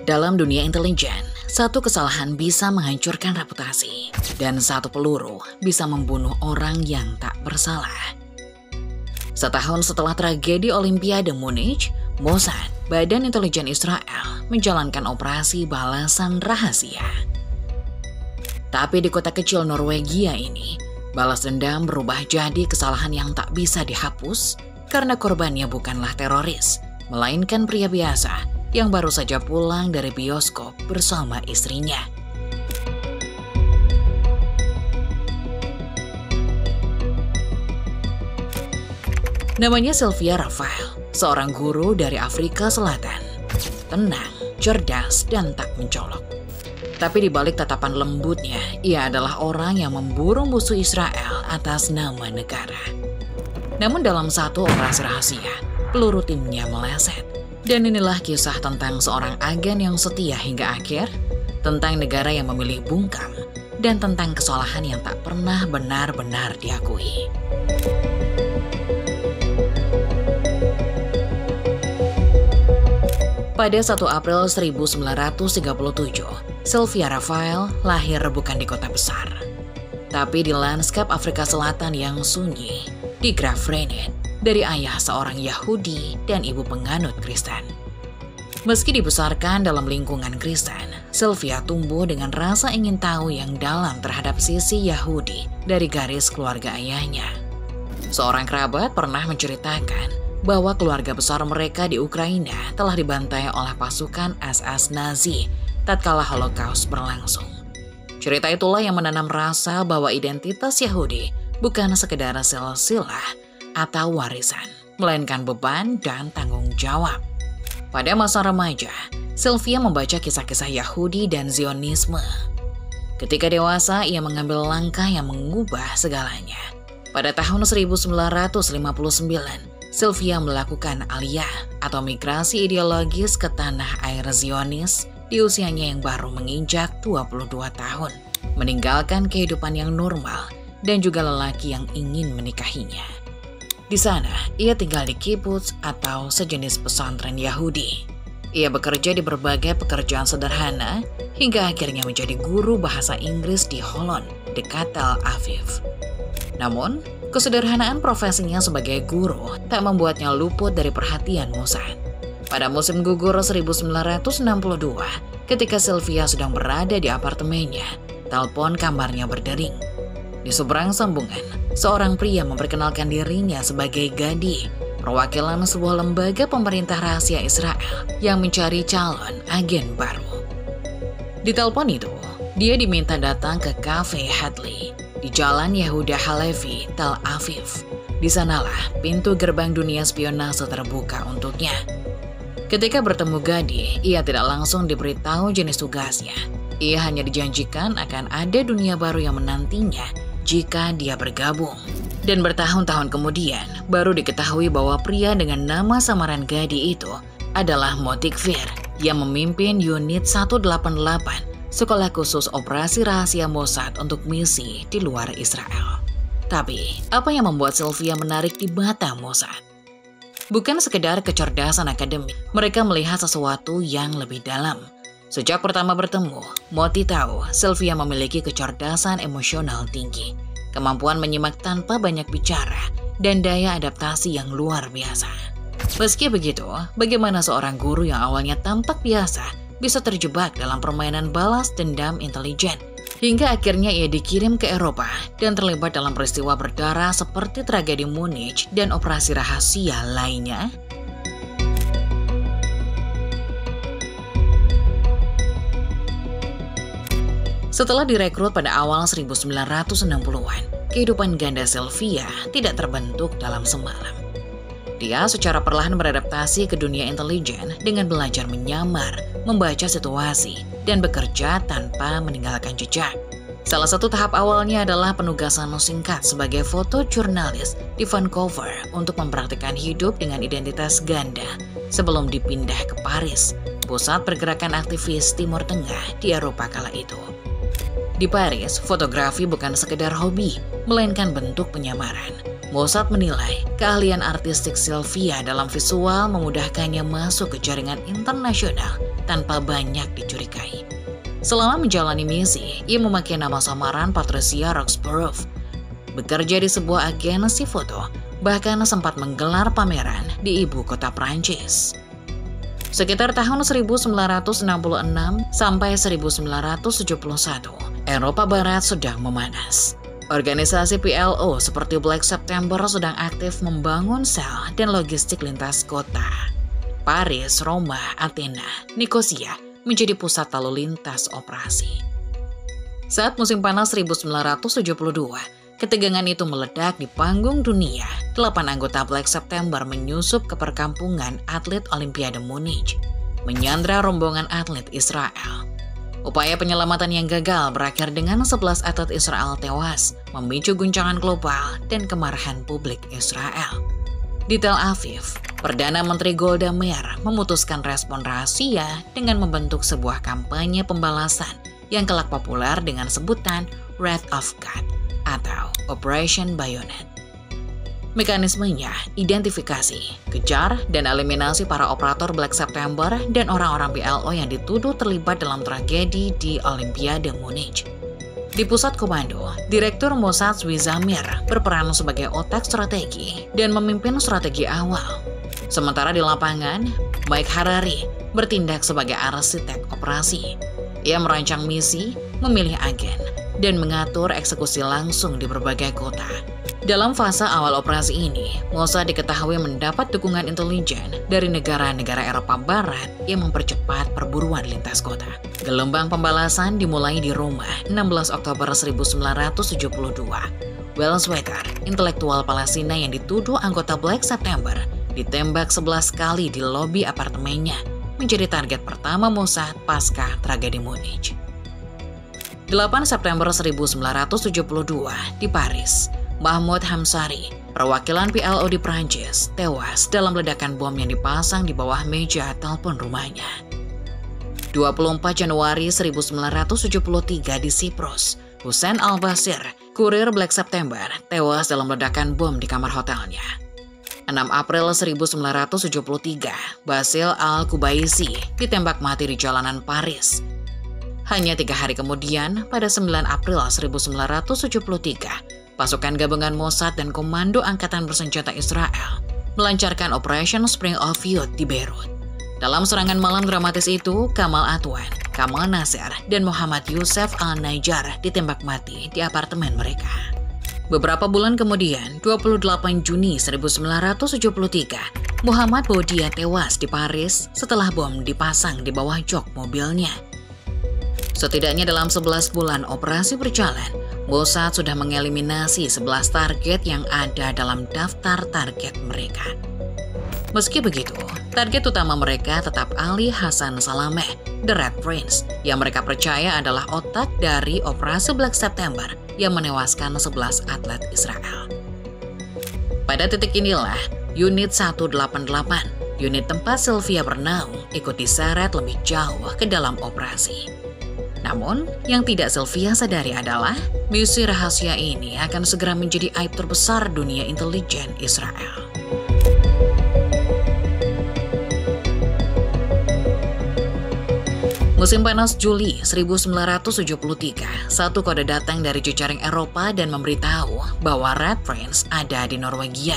Dalam dunia intelijen, satu kesalahan bisa menghancurkan reputasi, dan satu peluru bisa membunuh orang yang tak bersalah. Setahun setelah tragedi Olimpiade Munich, Mossad, Badan Intelijen Israel, menjalankan operasi balasan rahasia. Tapi di kota kecil Norwegia ini, balas dendam berubah jadi kesalahan yang tak bisa dihapus karena korbannya bukanlah teroris, melainkan pria biasa yang baru saja pulang dari bioskop bersama istrinya. Namanya Sylvia Raphael, seorang guru dari Afrika Selatan. Tenang, cerdas, dan tak mencolok. Tapi di balik tatapan lembutnya, ia adalah orang yang memburu musuh Israel atas nama negara. Namun dalam satu operasi rahasia, peluru timnya meleset. Dan inilah kisah tentang seorang agen yang setia hingga akhir, tentang negara yang memilih bungkam, dan tentang kesalahan yang tak pernah benar-benar diakui. Pada 1 April 1937, Sylvia Raphael lahir bukan di kota besar, tapi di lanskap Afrika Selatan yang sunyi, di Graaff-Reinet, dari ayah seorang Yahudi dan ibu penganut Kristen. Meski dibesarkan dalam lingkungan Kristen, Sylvia tumbuh dengan rasa ingin tahu yang dalam terhadap sisi Yahudi dari garis keluarga ayahnya. Seorang kerabat pernah menceritakan bahwa keluarga besar mereka di Ukraina telah dibantai oleh pasukan SS Nazi tatkala Holocaust berlangsung. Cerita itulah yang menanam rasa bahwa identitas Yahudi bukan sekedar silsilah atau warisan, melainkan beban dan tanggung jawab. Pada masa remaja, Sylvia membaca kisah-kisah Yahudi dan Zionisme. Ketika dewasa, ia mengambil langkah yang mengubah segalanya. Pada tahun 1959, Sylvia melakukan aliyah atau migrasi ideologis ke tanah air Zionis di usianya yang baru menginjak 22 tahun, meninggalkan kehidupan yang normal dan juga lelaki yang ingin menikahinya. Di sana, ia tinggal di kibbutz atau sejenis pesantren Yahudi. Ia bekerja di berbagai pekerjaan sederhana hingga akhirnya menjadi guru bahasa Inggris di Holon, dekat Tel Aviv. Namun, kesederhanaan profesinya sebagai guru tak membuatnya luput dari perhatian Mossad. Pada musim gugur 1962, ketika Sylvia sedang berada di apartemennya, telepon kamarnya berdering. Di seberang sambungan, seorang pria memperkenalkan dirinya sebagai Gadi, perwakilan sebuah lembaga pemerintah rahasia Israel yang mencari calon agen baru. Di telepon itu, dia diminta datang ke Cafe Hadley di Jalan Yehuda Halevi, Tel Aviv. Di sanalah pintu gerbang dunia spionase terbuka untuknya. Ketika bertemu Gadi, ia tidak langsung diberitahu jenis tugasnya. Ia hanya dijanjikan akan ada dunia baru yang menantinya jika dia bergabung. Dan bertahun-tahun kemudian, baru diketahui bahwa pria dengan nama samaran Gadi itu adalah Motikvir yang memimpin unit 188, sekolah khusus operasi rahasia Mossad untuk misi di luar Israel. Tapi, apa yang membuat Sylvia menarik di mata Mossad? Bukan sekedar kecerdasan akademik, mereka melihat sesuatu yang lebih dalam. Sejak pertama bertemu, Moti tahu Sylvia memiliki kecerdasan emosional tinggi, kemampuan menyimak tanpa banyak bicara, dan daya adaptasi yang luar biasa. Meski begitu, bagaimana seorang guru yang awalnya tampak biasa bisa terjebak dalam permainan balas dendam intelijen, hingga akhirnya ia dikirim ke Eropa dan terlibat dalam peristiwa berdarah seperti tragedi Munich dan operasi rahasia lainnya? Setelah direkrut pada awal 1960-an, kehidupan ganda Sylvia tidak terbentuk dalam semalam. Dia secara perlahan beradaptasi ke dunia intelijen dengan belajar menyamar, membaca situasi, dan bekerja tanpa meninggalkan jejak. Salah satu tahap awalnya adalah penugasan singkat sebagai fotojurnalis di Vancouver untuk mempraktikkan hidup dengan identitas ganda sebelum dipindah ke Paris, pusat pergerakan aktivis Timur Tengah di Eropa kala itu. Di Paris, fotografi bukan sekedar hobi, melainkan bentuk penyamaran. Mossad menilai keahlian artistik Sylvia dalam visual memudahkannya masuk ke jaringan internasional tanpa banyak dicurigai. Selama menjalani misi, ia memakai nama samaran Patricia Roxborough, bekerja di sebuah agensi foto, bahkan sempat menggelar pameran di ibu kota Prancis. Sekitar tahun 1966 sampai 1971, Eropa Barat sedang memanas. Organisasi PLO seperti Black September sedang aktif membangun sel dan logistik lintas kota. Paris, Roma, Athena, Nikosia menjadi pusat lalu lintas operasi. Saat musim panas 1972, ketegangan itu meledak di panggung dunia. 8 anggota Black September menyusup ke perkampungan atlet Olimpiade Munich, menyandra rombongan atlet Israel. Upaya penyelamatan yang gagal berakhir dengan 11 atlet Israel tewas, memicu guncangan global dan kemarahan publik Israel. Di Tel Aviv, Perdana Menteri Golda Meir memutuskan respon rahasia dengan membentuk sebuah kampanye pembalasan yang kelak populer dengan sebutan Wrath of God atau Operation Bayonet. Mekanismenya, identifikasi, kejar, dan eliminasi para operator Black September dan orang-orang PLO yang dituduh terlibat dalam tragedi di Olimpiade Munich. Di pusat komando, Direktur Mossad Zvi Zamir berperan sebagai otak strategi dan memimpin strategi awal. Sementara di lapangan, Mike Harari bertindak sebagai arsitek operasi. Ia merancang misi, memilih agen, dan mengatur eksekusi langsung di berbagai kota. Dalam fase awal operasi ini, Mossad diketahui mendapat dukungan intelijen dari negara-negara Eropa Barat yang mempercepat perburuan lintas kota. Gelombang pembalasan dimulai di Roma 16 Oktober 1972. Wellswecker, intelektual Palestina yang dituduh anggota Black September, ditembak 11 kali di lobi apartemennya, menjadi target pertama Mossad pasca tragedi Munich. 8 September 1972 di Paris, Mahmoud Hamsari, perwakilan PLO di Prancis, tewas dalam ledakan bom yang dipasang di bawah meja telepon rumahnya. 24 Januari 1973 di Siprus, Hussein Al-Basir, kurir Black September, tewas dalam ledakan bom di kamar hotelnya. 6 April 1973, Basil Al-Kubaisi ditembak mati di jalanan Paris. Hanya 3 hari kemudian, pada 9 April 1973, pasukan gabungan Mossad dan Komando Angkatan Bersenjata Israel melancarkan Operation Spring of Youth di Beirut. Dalam serangan malam dramatis itu, Kamal Atwan, Kamal Nasser, dan Muhammad Youssef Al-Najjar ditembak mati di apartemen mereka. Beberapa bulan kemudian, 28 Juni 1973, Muhammad Boudia tewas di Paris setelah bom dipasang di bawah jok mobilnya. Setidaknya dalam 11 bulan operasi berjalan, Mossad sudah mengeliminasi 11 target yang ada dalam daftar target mereka. Meski begitu, target utama mereka tetap Ali Hassan Salameh, The Red Prince, yang mereka percaya adalah otak dari operasi Black September yang menewaskan 11 atlet Israel. Pada titik inilah, Unit 188, unit tempat Sylvia bernaung, ikut diseret lebih jauh ke dalam operasi. Namun, yang tidak Sylvia sadari adalah misi rahasia ini akan segera menjadi aib terbesar dunia intelijen Israel. Musim panas Juli 1973, satu kode datang dari jejaring Eropa dan memberitahu bahwa Red Prince ada di Norwegia.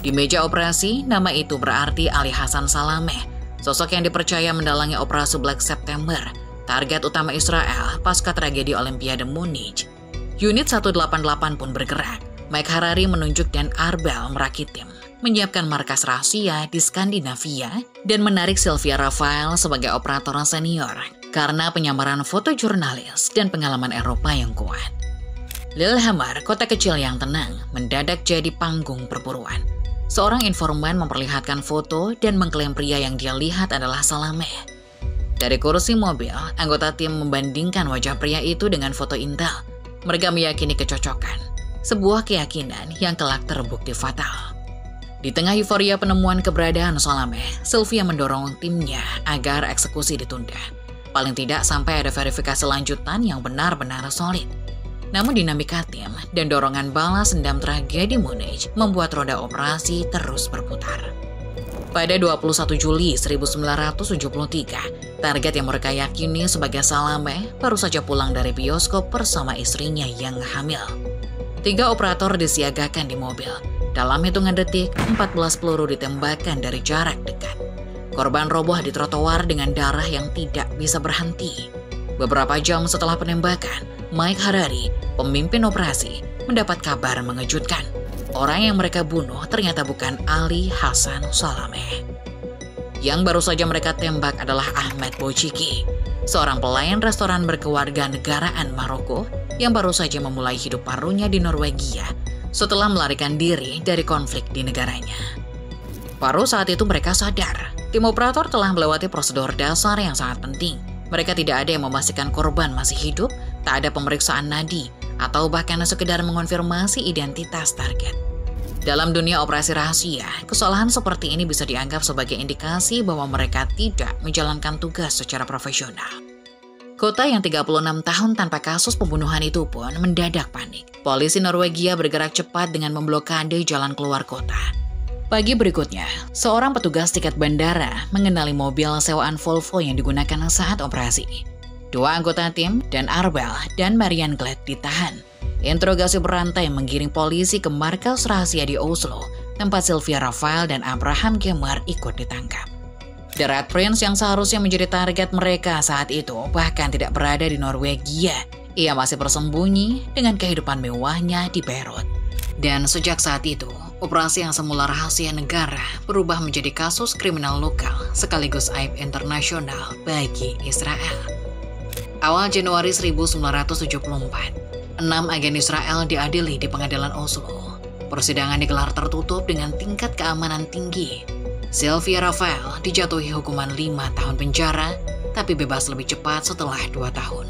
Di meja operasi, nama itu berarti Ali Hassan Salameh, sosok yang dipercaya mendalangi operasi Black September, target utama Israel pasca tragedi Olimpiade Munich. Unit 188 pun bergerak. Mike Harari menunjuk dan Arbel merakit tim, menyiapkan markas rahasia di Skandinavia dan menarik Sylvia Raphael sebagai operator senior karena penyamaran foto jurnalis dan pengalaman Eropa yang kuat. Lillehammer, kota kecil yang tenang, mendadak jadi panggung perburuan. Seorang informan memperlihatkan foto dan mengklaim pria yang dia lihat adalah Salameh. Dari kursi mobil, anggota tim membandingkan wajah pria itu dengan foto intel. Mereka meyakini kecocokan, sebuah keyakinan yang kelak terbukti fatal. Di tengah euforia penemuan keberadaan Salameh, Sylvia mendorong timnya agar eksekusi ditunda. Paling tidak sampai ada verifikasi lanjutan yang benar-benar solid. Namun dinamika tim dan dorongan balas dendam tragedi Munich membuat roda operasi terus berputar. Pada 21 Juli 1973, target yang mereka yakini sebagai Salameh baru saja pulang dari bioskop bersama istrinya yang hamil. 3 operator disiagakan di mobil. Dalam hitungan detik, 14 peluru ditembakkan dari jarak dekat. Korban roboh di trotoar dengan darah yang tidak bisa berhenti. Beberapa jam setelah penembakan, Mike Harari, pemimpin operasi, mendapat kabar mengejutkan. Orang yang mereka bunuh ternyata bukan Ali Hassan Salameh. Yang baru saja mereka tembak adalah Ahmed Bouchiki, seorang pelayan restoran berkewarganegaraan Maroko yang baru saja memulai hidup barunya di Norwegia setelah melarikan diri dari konflik di negaranya. Baru saat itu mereka sadar, tim operator telah melewati prosedur dasar yang sangat penting. Mereka tidak ada yang memastikan korban masih hidup, tak ada pemeriksaan nadi, atau bahkan sekedar mengonfirmasi identitas target. Dalam dunia operasi rahasia, kesalahan seperti ini bisa dianggap sebagai indikasi bahwa mereka tidak menjalankan tugas secara profesional. Kota yang 36 tahun tanpa kasus pembunuhan itu pun mendadak panik. Polisi Norwegia bergerak cepat dengan memblokade jalan keluar kota. Pagi berikutnya, seorang petugas tiket bandara mengenali mobil sewaan Volvo yang digunakan saat operasi. 2 anggota tim, Dan Arbel dan Marian Glad, ditahan. Interogasi berantai menggiring polisi ke markas rahasia di Oslo, tempat Sylvia Rafael dan Abraham Kemmer ikut ditangkap. The Red Prince yang seharusnya menjadi target mereka saat itu bahkan tidak berada di Norwegia. Ia masih bersembunyi dengan kehidupan mewahnya di Beirut. Dan sejak saat itu, operasi yang semula rahasia negara berubah menjadi kasus kriminal lokal sekaligus aib internasional bagi Israel. Awal Januari 1974, 6 agen Israel diadili di pengadilan Oslo. Persidangan digelar tertutup dengan tingkat keamanan tinggi. Sylvia Rafael dijatuhi hukuman 5 tahun penjara, tapi bebas lebih cepat setelah 2 tahun.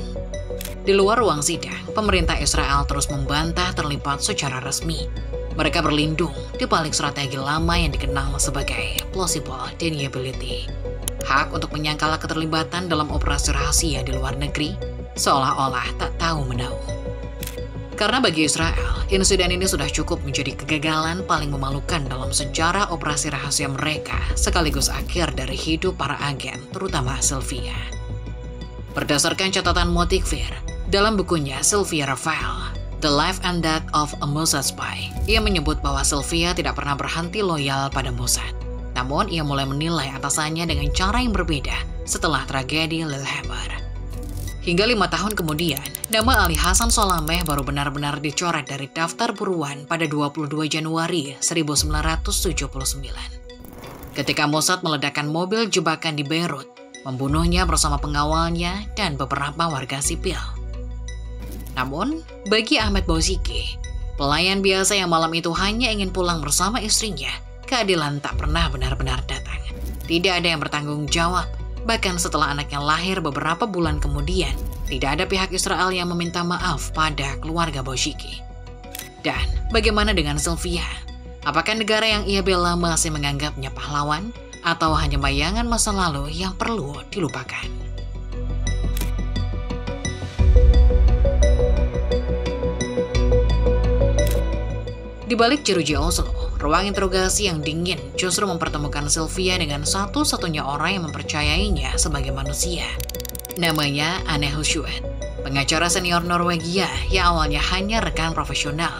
Di luar ruang sidang, pemerintah Israel terus membantah terlibat secara resmi. Mereka berlindung di balik strategi lama yang dikenal sebagai plausible deniability. Hak untuk menyangkal keterlibatan dalam operasi rahasia di luar negeri, seolah-olah tak tahu menahu. Karena bagi Israel, insiden ini sudah cukup menjadi kegagalan paling memalukan dalam sejarah operasi rahasia mereka, sekaligus akhir dari hidup para agen, terutama Sylvia. Berdasarkan catatan Motikvir, dalam bukunya Sylvia Rafael, The Life and Death of a Mossad Spy, ia menyebut bahwa Sylvia tidak pernah berhenti loyal pada Mossad. Namun, ia mulai menilai atasannya dengan cara yang berbeda setelah tragedi Lillehammer. Hingga 5 tahun kemudian, nama Ali Hassan Salameh baru benar-benar dicoret dari daftar buruan pada 22 Januari 1979. Ketika Mossad meledakkan mobil jebakan di Beirut, membunuhnya bersama pengawalnya dan beberapa warga sipil. Namun, bagi Ahmed Bouchiki, pelayan biasa yang malam itu hanya ingin pulang bersama istrinya, keadilan tak pernah benar-benar datang. Tidak ada yang bertanggung jawab. Bahkan setelah anaknya lahir beberapa bulan kemudian, tidak ada pihak Israel yang meminta maaf pada keluarga Bouchiki. Dan bagaimana dengan Sylvia? Apakah negara yang ia bela masih menganggapnya pahlawan? Atau hanya bayangan masa lalu yang perlu dilupakan? Di balik jeruji Oslo, ruang interogasi yang dingin justru mempertemukan Sylvia dengan satu-satunya orang yang mempercayainya sebagai manusia. Namanya Anne Hushuet, pengacara senior Norwegia yang awalnya hanya rekan profesional,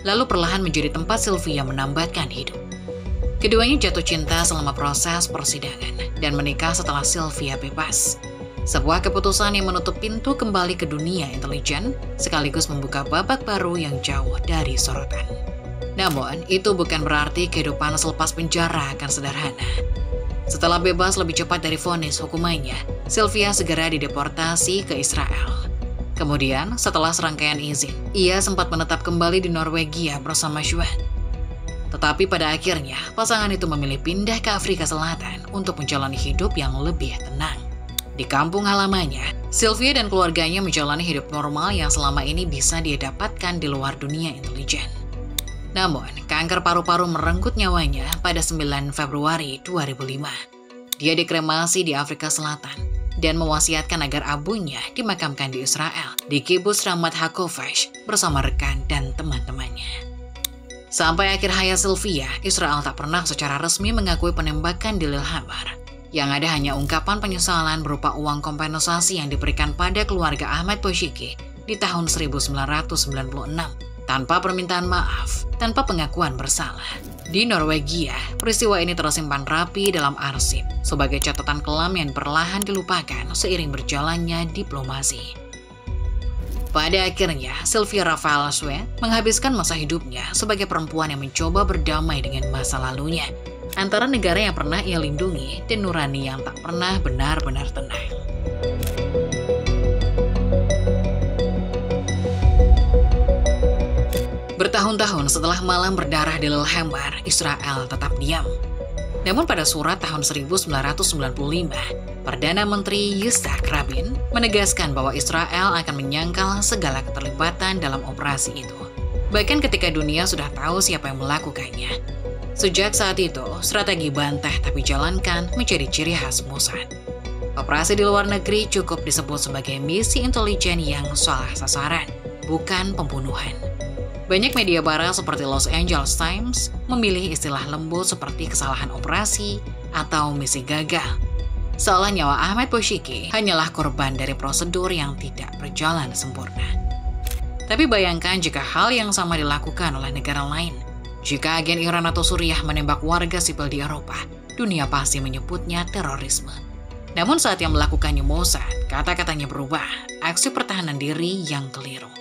lalu perlahan menjadi tempat Sylvia menambatkan hidup. Keduanya jatuh cinta selama proses persidangan dan menikah setelah Sylvia bebas. Sebuah keputusan yang menutup pintu kembali ke dunia intelijen, sekaligus membuka babak baru yang jauh dari sorotan. Namun, itu bukan berarti kehidupan selepas penjara akan sederhana. Setelah bebas lebih cepat dari vonis hukumannya, Sylvia segera dideportasi ke Israel. Kemudian, setelah serangkaian izin, ia sempat menetap kembali di Norwegia bersama Shuet. Tetapi pada akhirnya, pasangan itu memilih pindah ke Afrika Selatan untuk menjalani hidup yang lebih tenang. Di kampung halamannya, Sylvia dan keluarganya menjalani hidup normal yang selama ini bisa dia dapatkan di luar dunia intelijen. Namun, kanker paru-paru merenggut nyawanya pada 9 Februari 2005. Dia dikremasi di Afrika Selatan dan mewasiatkan agar abunya dimakamkan di Israel, di Kibbutz Ramat HaKovesh bersama rekan dan teman-temannya. Sampai akhir hayat Sylvia, Israel tak pernah secara resmi mengakui penembakan di Lillehammer. Yang ada hanya ungkapan penyesalan berupa uang kompensasi yang diberikan pada keluarga Ahmed Bouziki di tahun 1996, tanpa permintaan maaf, tanpa pengakuan bersalah. Di Norwegia, peristiwa ini tersimpan rapi dalam arsip sebagai catatan kelam yang perlahan dilupakan seiring berjalannya diplomasi. Pada akhirnya, Sylvia Rafael Sweet menghabiskan masa hidupnya sebagai perempuan yang mencoba berdamai dengan masa lalunya, antara negara yang pernah ia lindungi dan nurani yang tak pernah benar-benar tenang. Bertahun-tahun setelah malam berdarah di Lillehammer, Israel tetap diam. Namun pada surat tahun 1995, Perdana Menteri Yitzhak Rabin menegaskan bahwa Israel akan menyangkal segala keterlibatan dalam operasi itu, bahkan ketika dunia sudah tahu siapa yang melakukannya. Sejak saat itu, strategi bantah tapi jalankan menjadi ciri khas Mossad. Operasi di luar negeri cukup disebut sebagai misi intelijen yang salah sasaran, bukan pembunuhan. Banyak media barat seperti Los Angeles Times memilih istilah lembut seperti kesalahan operasi atau misi gagal. Seolah nyawa Ahmed Bouziki hanyalah korban dari prosedur yang tidak berjalan sempurna. Tapi bayangkan jika hal yang sama dilakukan oleh negara lain. Jika agen Iran atau Suriah menembak warga sipil di Eropa, dunia pasti menyebutnya terorisme. Namun saat yang melakukannya Mossad, kata-katanya berubah, aksi pertahanan diri yang keliru.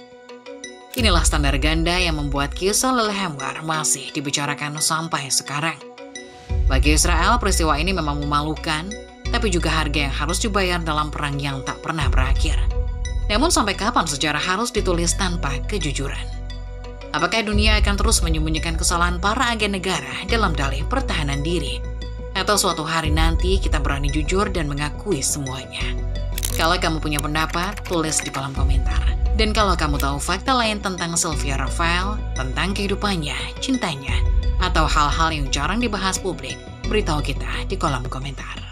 Inilah standar ganda yang membuat kisah Lillehammer masih dibicarakan sampai sekarang. Bagi Israel, peristiwa ini memang memalukan, tapi juga harga yang harus dibayar dalam perang yang tak pernah berakhir. Namun sampai kapan sejarah harus ditulis tanpa kejujuran? Apakah dunia akan terus menyembunyikan kesalahan para agen negara dalam dalih pertahanan diri? Atau suatu hari nanti kita berani jujur dan mengakui semuanya? Kalau kamu punya pendapat, tulis di kolom komentar. Dan kalau kamu tahu fakta lain tentang Sylvia Rafael, tentang kehidupannya, cintanya, atau hal-hal yang jarang dibahas publik, beritahu kita di kolom komentar.